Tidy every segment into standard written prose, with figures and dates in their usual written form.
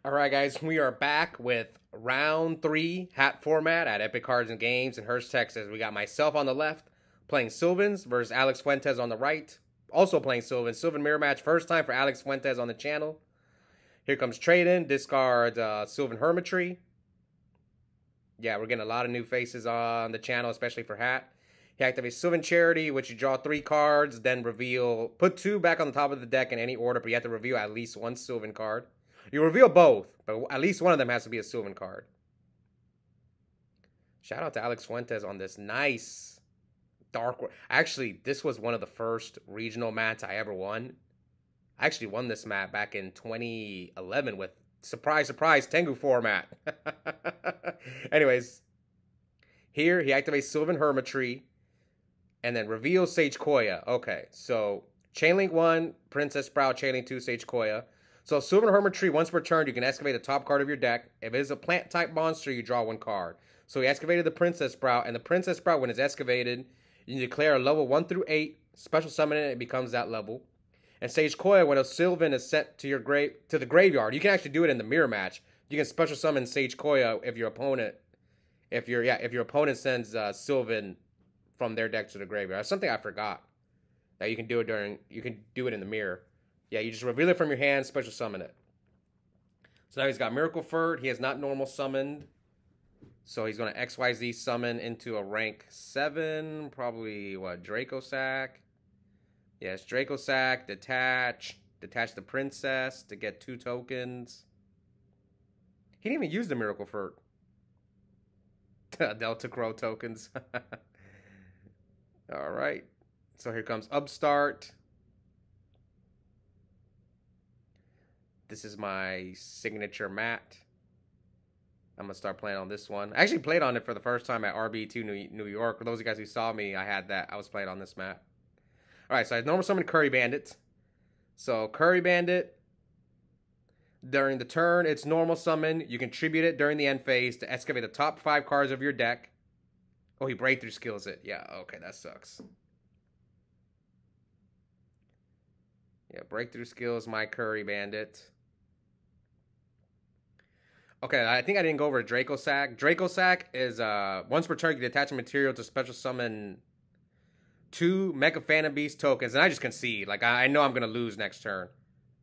Alright guys, we are back with round 3 hat format at Epic Cards and Games in Hurst, Texas. We got myself on the left playing Sylvans versus Alex Fuentes on the right. Also playing Sylvan. Sylvan mirror match, first time for Alex Fuentes on the channel. Here comes trade-in, discard Sylvan Hermitry. Yeah, we're getting a lot of new faces on the channel, especially for hat. He activates Sylvan Charity, which you draw 3 cards, then reveal, put 2 back on the top of the deck in any order, but you have to reveal at least 1 Sylvan card. You reveal both, but at least one of them has to be a Sylvan card. Shout out to Alex Fuentes on this nice dark. Actually, this was one of the first regional mats I ever won. I actually won this mat back in 2011 with, surprise, surprise, Tengu format. Anyways, here he activates Sylvan Hermitry and then reveals Sage Koya. Okay, so Chainlink 1, Princess Sprout, Chainlink 2, Sage Koya. So Sylvan Hermitry, once per turn, you can excavate the top card of your deck. If it is a plant-type monster, you draw 1 card. So he excavated the Princess Sprout, and the Princess Sprout, when it's excavated, you can declare a level 1 through 8, special summon it, it becomes that level. And Sage Koya, when a Sylvan is sent to your the graveyard, you can actually do it in the mirror match. You can special summon Sage Koya if your opponent, if your opponent sends Sylvan from their deck to the graveyard. That's something I forgot. That you can do it in the mirror. Yeah, you just reveal it from your hand, special summon it. So now he's got Miracle Furt. He has not normal summoned. So he's going to XYZ summon into a rank 7. Probably, what, Dracosac? Yes, Dracosac, detach. Detach the Princess to get 2 tokens. He didn't even use the Miracle Furt. Delta Crow tokens. Alright. So here comes Upstart. This is my signature mat. I'm going to start playing on this one. I actually played on it for the first time at RB2 New York. For those of you guys who saw me, I had that. I was playing on this mat. Alright, so I normal summon Curry Bandit. So Curry Bandit, during the turn, it's normal summon. You can tribute it during the end phase to excavate the top 5 cards of your deck. Oh, he breakthrough skills it. Yeah, okay, that sucks. Yeah, breakthrough skills my Curry Bandit. Okay, I think I didn't go over Dracosac. Dracosac is, once per turn, you can attach a material to special summon 2 Mega Phantom Beast tokens. And I just concede. Like, I know I'm going to lose next turn.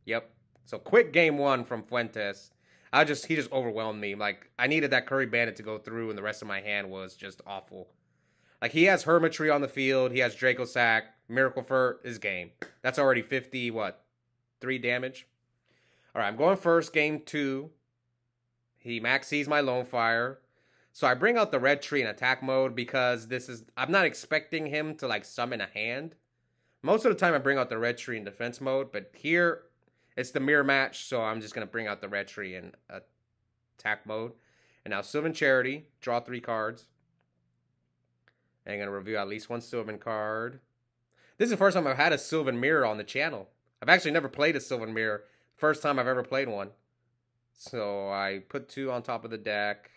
Yep. So, quick game 1 from Fuentes. He just overwhelmed me. Like, I needed that Curry Bandit to go through, and the rest of my hand was just awful. Like, he has Hermitry on the field. He has Dracosac. Miracle Furt is game. That's already 50, what, 3 damage? Alright, I'm going first, game 2. He maxes my Lone Fire. So I bring out the red tree in attack mode because I'm not expecting him to like summon a hand. Most of the time I bring out the red tree in defense mode, but here it's the mirror match, so I'm just going to bring out the red tree in attack mode. And now Sylvan Charity, draw 3 cards. And I'm going to review at least 1 Sylvan card. This is the first time I've had a Sylvan mirror on the channel. I've actually never played a Sylvan mirror. First time I've ever played one. So I put 2 on top of the deck.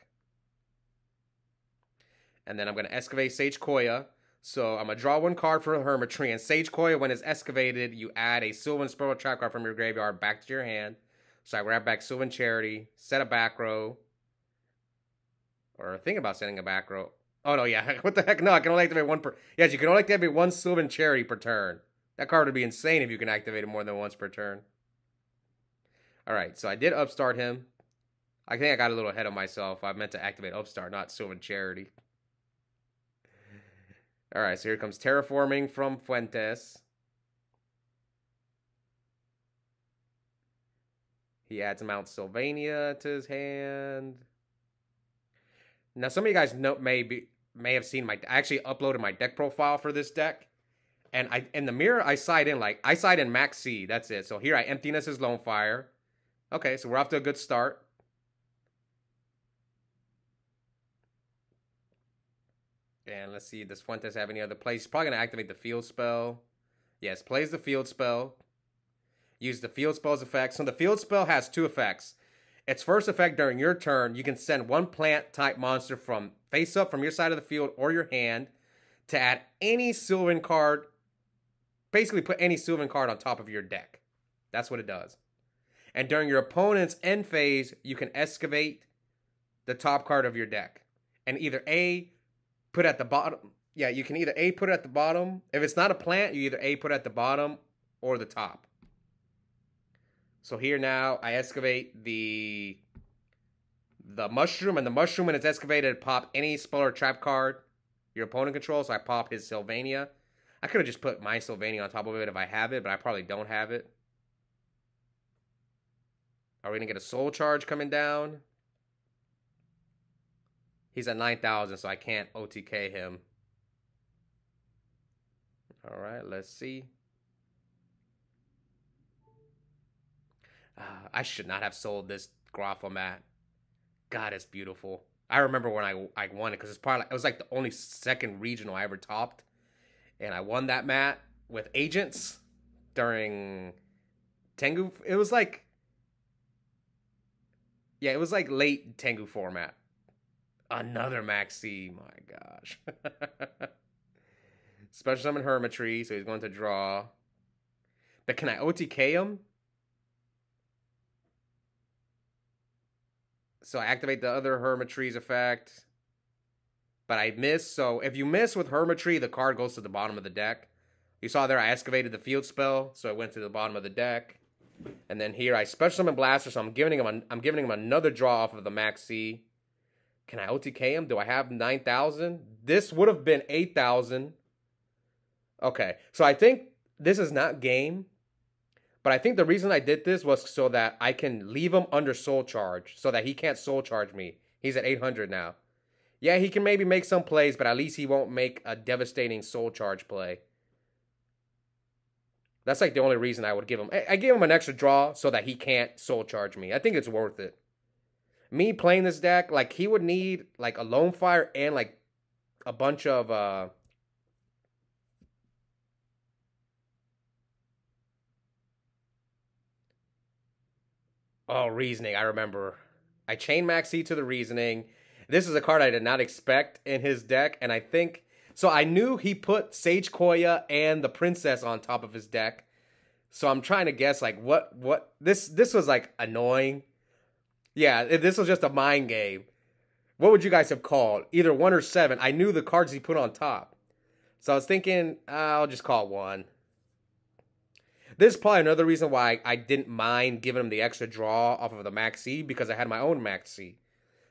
And then I'm going to excavate Sage Koya. So I'm going to draw 1 card for Hermitry. And Sage Koya, when it's excavated, you add a Sylvan Spell Trap card from your graveyard back to your hand. So I grab back Sylvan Charity, set a back row. Or think about setting a back row. Oh, no, yeah. What the heck? No, I can only activate 1 per... Yes, you can only activate 1 Sylvan Charity per turn. That card would be insane if you can activate it more than once per turn. Alright, so I did Upstart him. I think I got a little ahead of myself. I meant to activate Upstart, not Sylvan Charity. Alright, so here comes Terraforming from Fuentes. He adds Mount Sylvania to his hand. Now, some of you guys may have seen I actually uploaded my deck profile for this deck. And in the mirror, I side in Max C. That's it. So here I emptiness his Lone Fire. Okay, so we're off to a good start. And let's see, does Fuentes have any other plays? He's probably going to activate the field spell. Yes, plays the field spell. Use the field spell's effect. So the field spell has 2 effects. Its first effect during your turn, you can send 1 plant-type monster from face up from your side of the field or your hand to add any Sylvan card. Basically, put any Sylvan card on top of your deck. That's what it does. And during your opponent's end phase, you can excavate the top card of your deck. And either A, put at the bottom. Yeah, you can either A, put it at the bottom. If it's not a plant, you either A, put it at the bottom or the top. So here now, I excavate the mushroom. And the mushroom, when it's excavated, pop any spell or trap card your opponent controls. So I pop his Sylvania. I could have just put my Sylvania on top of it if I have it, but I probably don't have it. Are we going to get a soul charge coming down? He's at 9,000, so I can't OTK him. All right, let's see. I should not have sold this Graphomat. God, it's beautiful. I remember when I won it because it's probably it was like the only second regional I ever topped, and I won that mat with agents during Tengu. It was like, yeah, it was like late Tengu format. Another Maxi, my gosh. Special summon Hermitry, so he's going to draw. But can I OTK him? So I activate the other Hermitry's effect. But I miss. So if you miss with Hermitry, the card goes to the bottom of the deck. You saw there I excavated the field spell, so it went to the bottom of the deck. And then here I special summon Blaster, so I'm giving him another draw off of the Maxi. Can I OTK him? Do I have 9,000? This would have been 8,000. Okay, so I think this is not game. But I think the reason I did this was so that I can leave him under soul charge so that he can't soul charge me. He's at 800 now. Yeah, he can maybe make some plays, but at least he won't make a devastating soul charge play. That's like the only reason I would give him. I gave him an extra draw so that he can't soul charge me. I think it's worth it. Me playing this deck, like he would need like a Lone Fire and like a bunch of oh, Reasoning, I remember. I chain Maxi to the Reasoning. This is a card I did not expect in his deck, and I think... So I knew he put Sage Koya and the Princess on top of his deck. So I'm trying to guess, like, what... This was, like, annoying. Yeah, this was just a mind game. What would you guys have called? Either 1 or 7. I knew the cards he put on top. So I was thinking, I'll just call 1. This is probably another reason why I didn't mind giving him the extra draw off of the Maxi, because I had my own Maxi.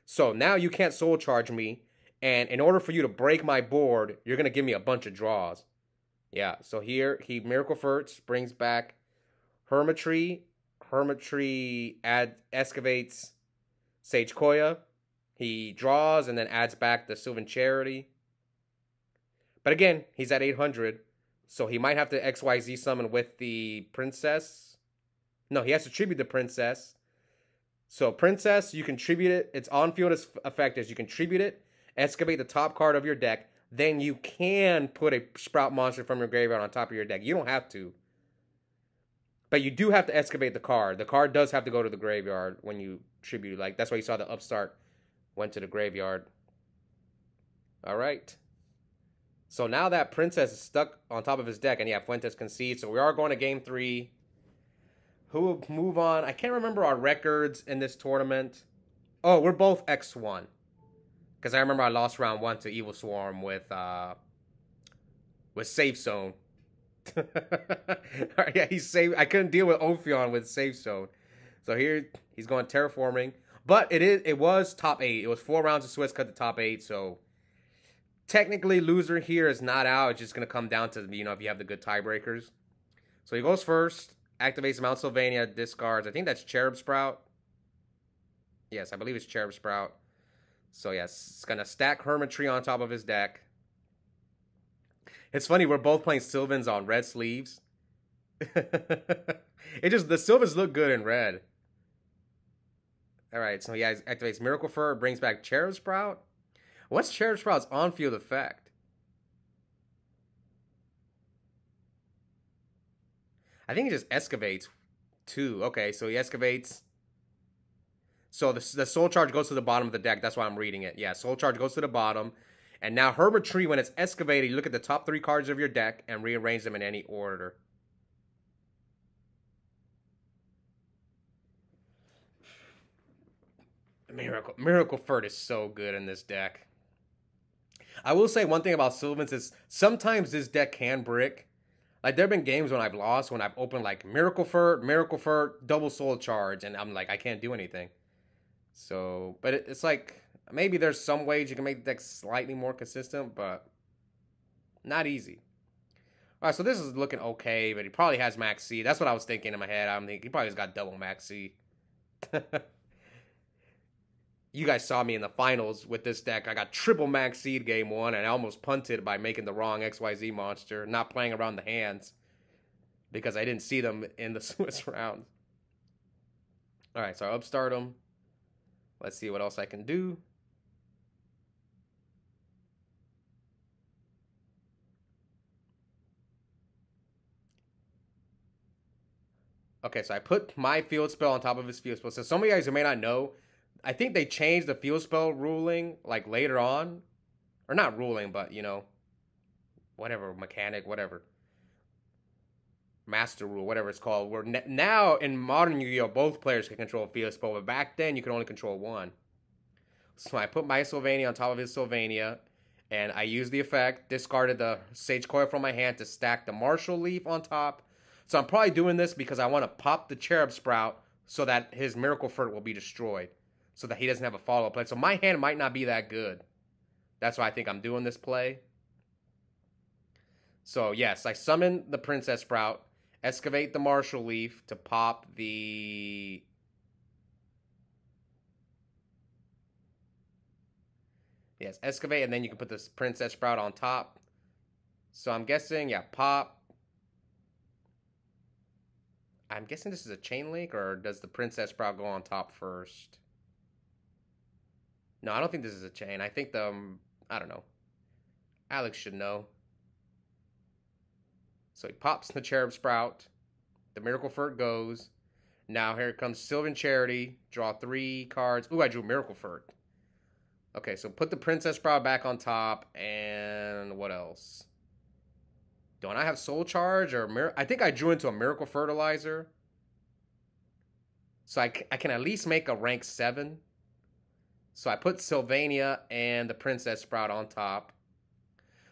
So now you can't soul charge me, and in order for you to break my board, you're going to give me a bunch of draws. Yeah, so here he Miracle Furts, brings back Hermitry. Hermitry excavates Sage Koya. He draws and then adds back the Sylvan Charity. But again, he's at 800. So he might have to XYZ summon with the Princess. No, he has to tribute the Princess. So Princess, you can tribute it. Its on-field effect is you can tribute it, excavate the top card of your deck, then you can put a Sprout monster from your graveyard on top of your deck. You don't have to. But you do have to excavate the card. The card does have to go to the graveyard when you tribute. Like, that's why you saw the Upstart went to the graveyard. All right. So now that Princess is stuck on top of his deck, and yeah, Fuentes concedes. So we are going to game 3. Who will move on? I can't remember our records in this tournament. Oh, we're both X1. Because I remember I lost round 1 to Evil Swarm with Safe Zone. Yeah, he's safe. I couldn't deal with Ophion with Safe Zone. So here he's going terraforming. But it was top 8. It was 4 rounds of Swiss cut to top 8, so technically, loser here is not out. It's just going to come down to, you know, if you have the good tiebreakers. So he goes first, activates Mount Sylvania, discards. I think that's Cherub Sprout. Yes, I believe it's Cherub Sprout. So, yes, it's going to stack Hermitry on top of his deck. It's funny, we're both playing Sylvans on red sleeves. The Sylvans look good in red. All right, so he activates Miracle Fur, brings back Cherub Sprout. What's Cherub Sprout's on-field effect? I think he just excavates 2. Okay, so he excavates. So the Soul Charge goes to the bottom of the deck. That's why I'm reading it. Yeah, Soul Charge goes to the bottom. And now Hermitry, when it's excavated, you look at the top 3 cards of your deck and rearrange them in any order. Miracle Furt is so good in this deck. I will say one thing about Sylvan's is sometimes this deck can brick. Like there have been games when I've lost when I've opened like Miracle Furt, double Soul Charge, and I'm like I can't do anything. So, but it's like maybe there's some ways you can make the deck slightly more consistent, but not easy. All right, so this is looking okay, but he probably has Max C. That's what I was thinking in my head. I'm thinking he probably just got double Max C. You guys saw me in the finals with this deck. I got triple Max Seed game one, and I almost punted by making the wrong XYZ monster, not playing around the hands because I didn't see them in the Swiss round. All right, so I upstart them. Let's see what else I can do. Okay, so I put my field spell on top of his field spell. So some of you guys who may not know, I think they changed the field spell ruling like later on. Or not ruling, but you know, whatever, mechanic, whatever. Master rule, whatever it's called. Where now in modern Yu-Gi-Oh! Both players can control a field spell, but back then you could only control one. So I put my Sylvania on top of his Sylvania, and I used the effect, discarded the Sage Coil from my hand to stack the Marshall Leaf on top. So I'm probably doing this because I want to pop the Cherub Sprout so that his Miracle Furt will be destroyed, so that he doesn't have a follow-up play. So my hand might not be that good. That's why I think I'm doing this play. So yes, I summon the Princess Sprout, excavate the Marshall Leaf to pop the... Yes, excavate, and then you can put this Princess Sprout on top. So I'm guessing, yeah, pop. I'm guessing this is a chain link, or does the Princess Sprout go on top first? No, I don't think this is a chain. I think I don't know. Alex should know. So he pops the Cherub Sprout. The Miracle Furt goes. Now here comes Sylvan Charity. Draw 3 cards. Ooh, I drew Miracle Furt. Okay, so put the Princess Sprout back on top, and what else? Don't I have Soul Charge or I think I drew into a Miracle Fertilizer. So I can at least make a rank 7. So I put Sylvania and the Princess Sprout on top.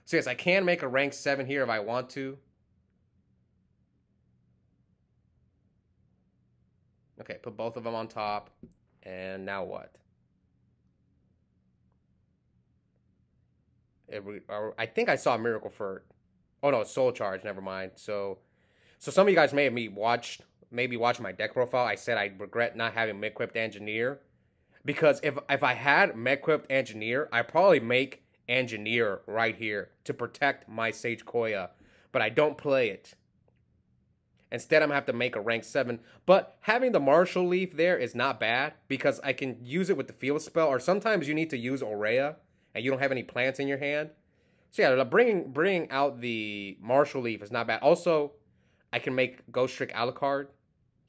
So yes, I can make a rank 7 here if I want to. Okay, put both of them on top. And now what? I think I saw Miracle Furt. Oh no, Soul Charge. Never mind. So some of you guys may have maybe watched my deck profile. I said I regret not having Mech-Equipped Engineer, because if I had Mech-Equipped Engineer, I'd probably make Engineer right here to protect my Sage Koya, but I don't play it. Instead, I'm gonna have to make a rank 7. But having the Marshall Leaf there is not bad because I can use it with the field spell, or sometimes you need to use Aurea and you don't have any plants in your hand. So yeah, bringing out the Marshall Leaf is not bad. Also, I can make Ghost Trick Alucard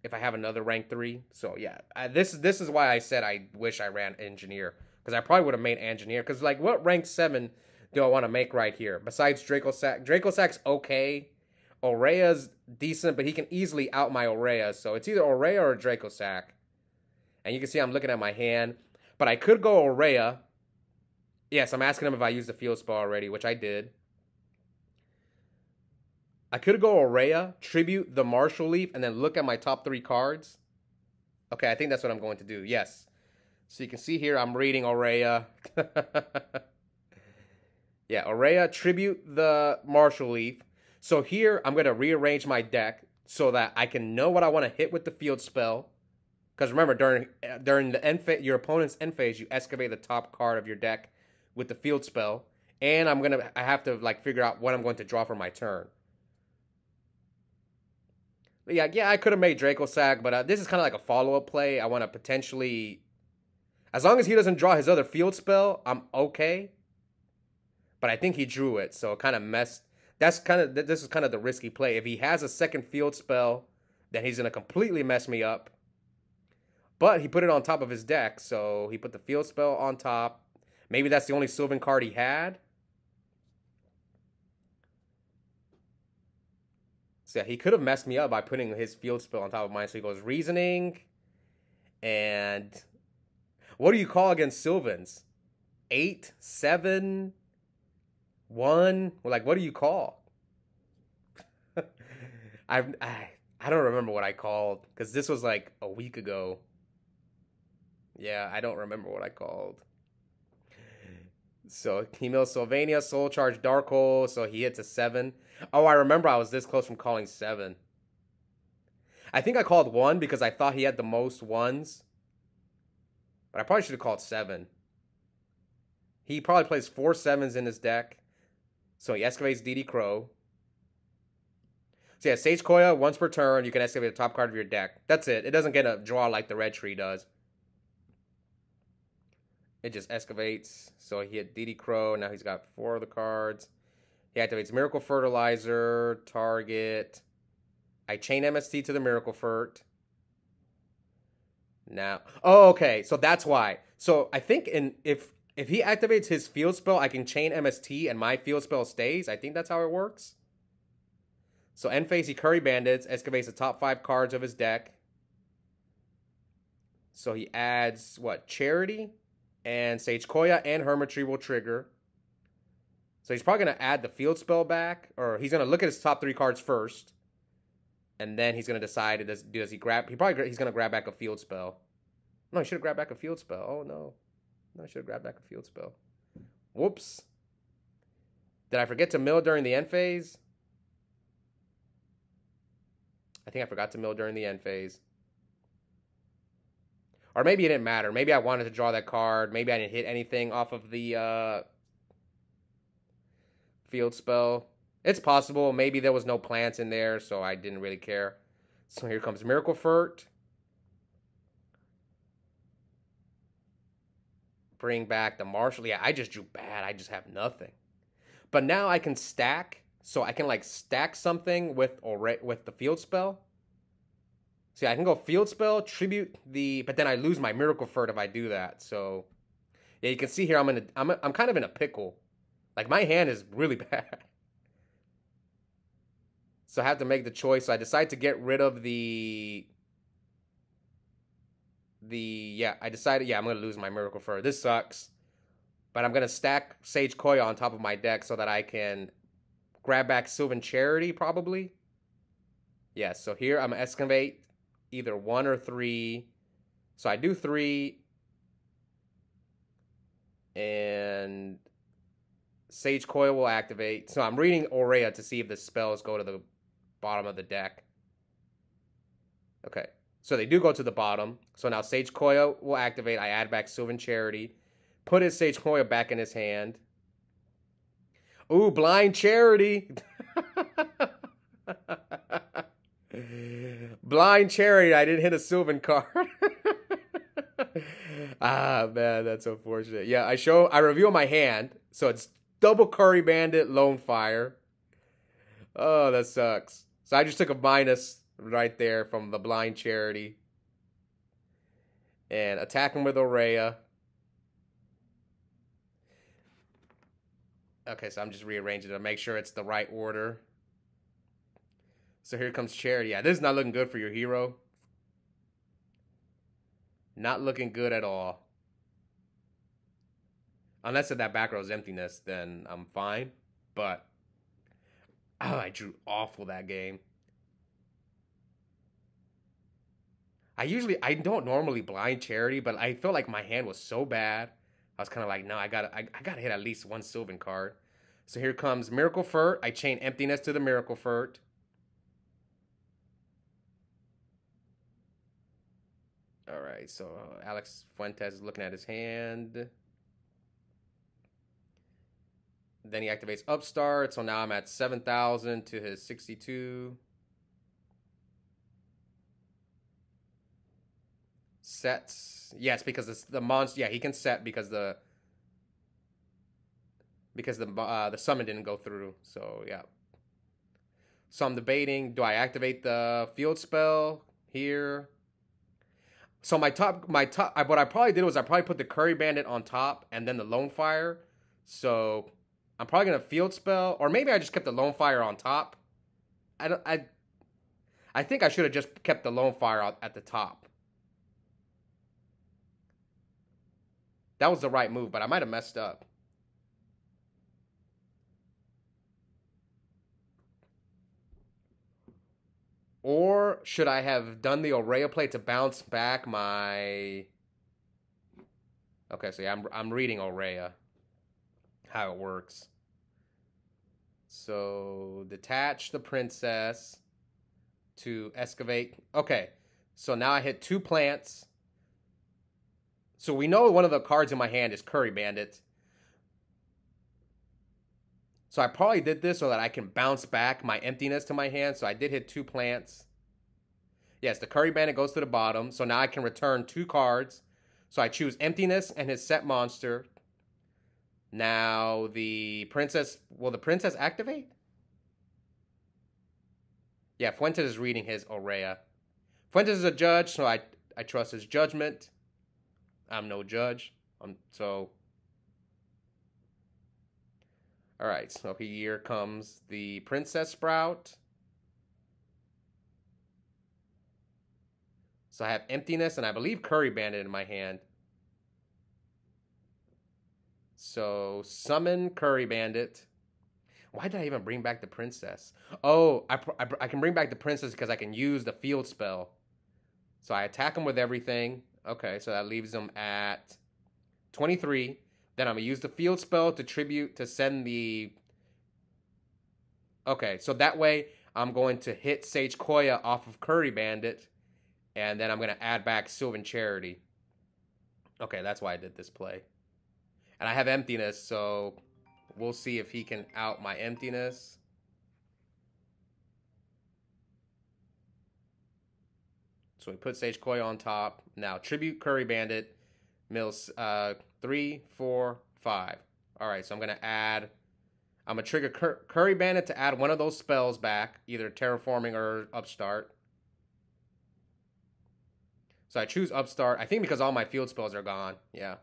if I have another rank 3. So yeah, this is why I said I wish I ran Engineer, because I probably would have made Engineer. Because like, what rank 7 do I want to make right here besides Draco Sack? Draco Sack's okay. Aurea's decent, but he can easily out my Aurea. So it's either Aurea or Draco Sack. And you can see I'm looking at my hand, but I could go Aurea. Yes, I'm asking him if I used the field spell already, which I did. I could go Aurea, tribute the Marshall Leaf, and then look at my top 3 cards. Okay, I think that's what I'm going to do. Yes. So you can see here I'm reading Aurea. Yeah, Aurea, tribute the Marshall Leaf. So here I'm going to rearrange my deck so that I can know what I want to hit with the field spell. Because remember, during the end phase, your opponent's end phase, you excavate the top card of your deck with the field spell, and I have to like figure out what I'm going to draw for my turn. But yeah, I could have made Draco Sack, but this is kind of like a follow-up play. I want to potentially, as long as he doesn't draw his other field spell, I'm okay. But I think he drew it, so it kind of messed. This is kind of the risky play. If he has a second field spell, then he's gonna completely mess me up. But he put it on top of his deck, so he put the field spell on top. Maybe that's the only Sylvan card he had. So yeah, he could have messed me up by putting his field spell on top of mine. So he goes Reasoning. And... What do you call against Sylvans? 8, 7, 1? Well, like, what do you call? I don't remember what I called because this was like a week ago. Yeah, I don't remember what I called. So he mills Sylvania, Soul Charge, Dark Hole, so he hits a 7. Oh, I remember I was this close from calling 7. I think I called 1 because I thought he had the most 1s. But I probably should have called 7. He probably plays 4 7s in his deck. So he excavates DD Crow. So yeah, Sage Koya, once per turn, you can excavate the top card of your deck. That's it. It doesn't get a draw like the red tree does. It just excavates. So he hit DD Crow. Now he's got 4 of the cards. He activates Miracle Fertilizer, target. I chain MST to the Miracle Fert. Now, oh, okay. So that's why. So I think if he activates his field spell, I can chain MST and my field spell stays. I think that's how it works. So end phase, he Curry Bandits, excavates the top 5 cards of his deck. So he adds, what, Charity? And Sage Koya and Hermitry will trigger. So he's probably going to add the field spell back. Or he's going to look at his top 3 cards first. And then he's going to decide, does he grab... He's going to grab back a field spell. No, he should have grabbed back a field spell. Oh, no. No, I should have grabbed back a field spell. Whoops. Did I forget to mill during the end phase? I think I forgot to mill during the end phase. Or maybe it didn't matter. Maybe I wanted to draw that card. Maybe I didn't hit anything off of the field spell. It's possible. Maybe there was no plants in there, so I didn't really care. So here comes Miracle Fert. Bring back the Marshall. Yeah, I just drew bad. I just have nothing. But now I can stack. So I can like stack something with the field spell. See, I can go field spell, tribute but then I lose my Miracle Fert if I do that. So yeah, you can see here I'm kind of in a pickle. Like my hand is really bad. So I have to make the choice. So I decide to get rid of I decided, I'm going to lose my Miracle Fert. This sucks. But I'm going to stack Sage Koya on top of my deck so that I can grab back Sylvan Charity, probably. Yeah, so here I'm going to excavate either 1 or 3. So I do 3. And Sage Koya will activate. So I'm reading Aurea to see if the spells go to the bottom of the deck. Okay. So they do go to the bottom. So now Sage Koya will activate. I add back Sylvan Charity. Put his Sage Koya back in his hand. Ooh, Blind Charity. Blind Charity. I didn't hit a Sylvan card. Ah, man, that's unfortunate. Yeah, I reveal my hand. So it's double Curry Bandit, Lone Fire. Oh, that sucks. So I just took a minus right there from the Blind Charity. And attack him with Aurea. Okay, so I'm just rearranging it to make sure it's the right order. So here comes Charity. Yeah, this is not looking good for your hero. Not looking good at all. Unless if that back row is emptiness, then I'm fine. But, oh, I drew awful that game. I don't normally blind Charity, but I felt like my hand was so bad. I was kind of like, no, I gotta hit at least one Sylvan card. So here comes Miracle Fert. I chain emptiness to the Miracle Fert. All right, so Alex Fuentes is looking at his hand. Then he activates Upstart. So now I'm at 7,000 to his 62. Sets. Yes, because the monster. Yeah, he can set because the summon didn't go through. So yeah. So I'm debating. Do I activate the field spell here? So what I probably did was I probably put the Curry Bandit on top and then the Lone Fire. So I'm probably gonna field spell, or maybe I just kept the Lone Fire on top. I think I should have just kept the Lone Fire at the top. That was the right move, but I might have messed up. Or should I have done the Oreo play to bounce back my... Okay, so yeah, I'm reading Oreo, how it works. So detach the princess to excavate. Okay, so now I hit 2 plants. So we know one of the cards in my hand is Curry Bandit. So I probably did this so that I can bounce back my emptiness to my hand. So I did hit 2 plants. Yes, the Curry Bandit goes to the bottom. So now I can return 2 cards. So I choose emptiness and his set monster. Now the princess, will the princess activate? Yeah, Fuentes is reading his Aurea. Fuentes is a judge, so I trust his judgment. I'm no judge. So all right, so here comes the Princess Sprout. So I have emptiness and I believe Curry Bandit in my hand. So summon Curry Bandit. Why did I even bring back the princess? Oh, I can bring back the princess because I can use the field spell. So I attack him with everything. Okay, so that leaves him at 23. Then I'm going to use the field spell to tribute to send the... Okay, so that way I'm going to hit Sage Koya off of Curry Bandit. And then I'm going to add back Sylvan Charity. Okay, that's why I did this play. And I have emptiness, so we'll see if he can out my emptiness. So we put Sage Koya on top. Now, tribute Curry Bandit. Mills 3, 4, 5. All right, so I'm going to add... I'm going to trigger Curry Bandit to add one of those spells back, either Terraforming or Upstart. So I choose Upstart. I think because all my field spells are gone. Yeah.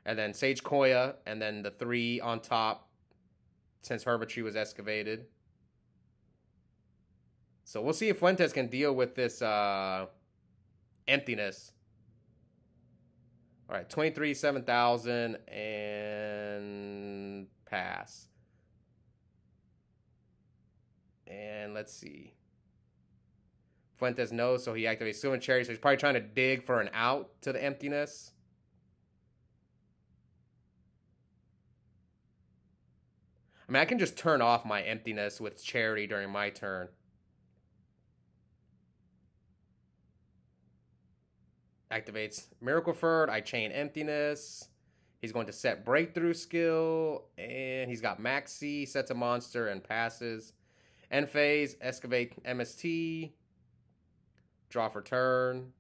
And then Sage Koya, and then the 3 on top, since Herbatry was excavated. So we'll see if Fuentes can deal with this emptiness. All right, 23, 7,000, and pass. And let's see. Fuentes knows, so he activates Sylvan Cherry, so he's probably trying to dig for an out to the emptiness. I mean, I can just turn off my emptiness with Charity during my turn. Activates Miracle Ferd. I chain emptiness. He's going to set Breakthrough skill. And he's got Maxi, sets a monster, and passes. End phase, excavate MST. Draw for turn.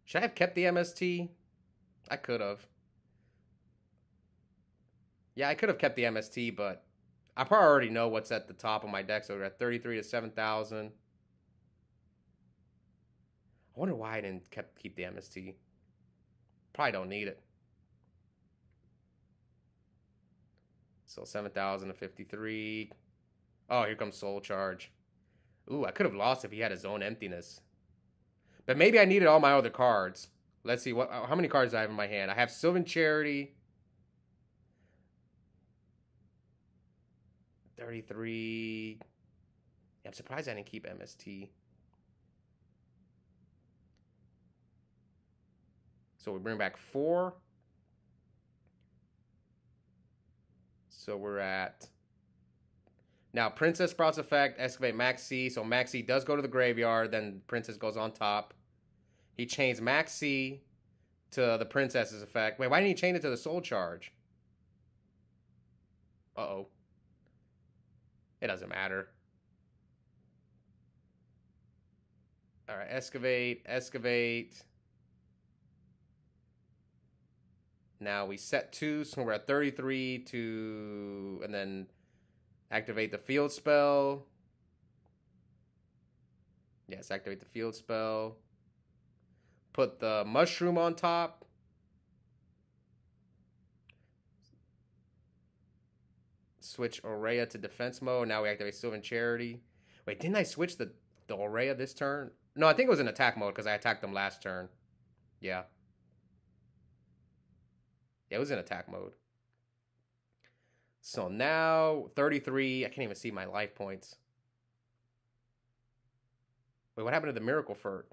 Should I have kept the MST? I could have. Yeah, I could have kept the MST, but I probably already know what's at the top of my deck, so we're at 33 to 7,000. I wonder why I didn't keep the MST. Probably don't need it. So 7,000 to 53. Oh, here comes Soul Charge. Ooh, I could have lost if he had his own emptiness. But maybe I needed all my other cards. Let's see, how many cards do I have in my hand? I have Sylvan Charity. 33. Yeah, I'm surprised I didn't keep MST. So we bring back 4. So we're at... Now, Princess Sprout's effect, excavate Maxi. So Maxi does go to the graveyard, then Princess goes on top. He chains Maxi to the Princess's effect. Wait, why didn't he chain it to the Soul Charge? Uh-oh. It doesn't matter. All right, excavate. Now we set 2, so we're at 33 to... And then... Activate the field spell. Yes, activate the field spell. Put the mushroom on top. Switch Aurea to defense mode. Now we activate Sylvan Charity. Wait, didn't I switch the Aurea this turn? No, I think it was in attack mode because I attacked them last turn. Yeah. Yeah, it was in attack mode. So now 33. I can't even see my life points. Wait, what happened to the Miracle Furt?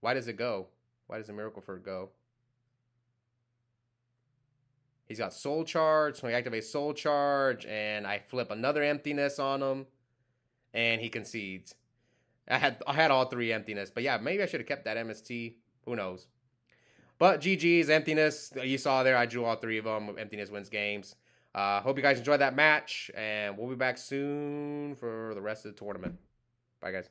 Why does it go? Why does the Miracle Furt go? He's got Soul Charge, so he activates Soul Charge, and I flip another emptiness on him, and he concedes. I had all 3 emptiness, but yeah, maybe I should have kept that MST. Who knows? But GG's, emptiness. You saw there, I drew all 3 of them. Emptiness wins games. Hope you guys enjoyed that match, and we'll be back soon for the rest of the tournament. Bye, guys.